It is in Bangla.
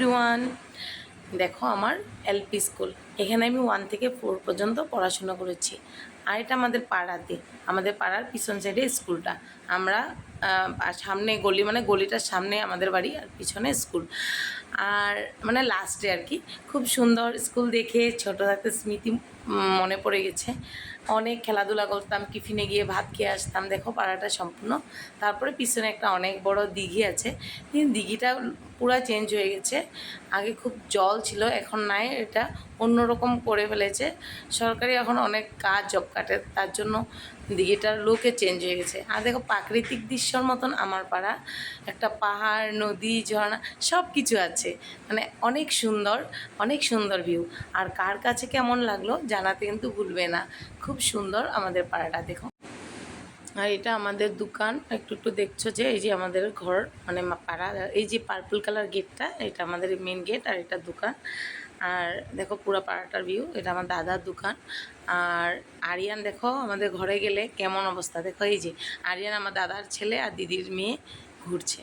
এভরিওয়ান, দেখো আমার এলপি স্কুল। এখানে আমি 1 থেকে 4 পর্যন্ত পড়াশোনা করেছি। আর এটা আমাদের পাড়াতে, আমাদের পাড়ার পিছন সাইডে স্কুলটা। আমরা সামনে গলি, মানে গলিটার সামনে আমাদের বাড়ি আর পিছনে স্কুল। আর মানে লাস্টে আর কি খুব সুন্দর স্কুল দেখে ছোটো থাকতে স্মৃতি মনে পড়ে গেছে। অনেক খেলাধুলা করতাম, টিফিনে গিয়ে ভাত খেয়ে আসতাম। দেখো পাড়াটা সম্পূর্ণ। তারপরে পিছনে একটা অনেক বড় দিঘি আছে, কিন্তু দিঘিটা পুরো চেঞ্জ হয়ে গেছে। আগে খুব জল ছিল, এখন নাই, এটা অন্যরকম করে ফেলেছে সরকারি। এখন অনেক কাজ জব কাটে, তার জন্য দিঘিটার লুকে চেঞ্জ হয়ে গেছে। আর দেখো প্রাকৃতিক দৃশ্যর মতন আমার পাড়া, একটা পাহাড়, নদী, ঝর্ণা সব কিছু আছে। মানে অনেক সুন্দর, অনেক সুন্দর ভিউ। আর কার কাছে কেমন লাগলো জানাতে কিন্তু ভুলবে না। খুব সুন্দর আমাদের পাড়াটা, দেখো। আর এটা আমাদের দোকান, একটু একটু দেখছো যে এই যে আমাদের ঘর, মানে পাড়া। এই যে পার্পল কালার গেটটা, এটা আমাদের মেন গেট, আর এটা দোকান। আর দেখো পুরো পাড়াটার ভিউ, এটা আমার দাদার দোকান। আর আরিয়ান দেখো আমাদের ঘরে গেলে কেমন অবস্থা, দেখো এই যে আরিয়ান আমার দাদার ছেলে আর দিদির মেয়ে ঘুরছে।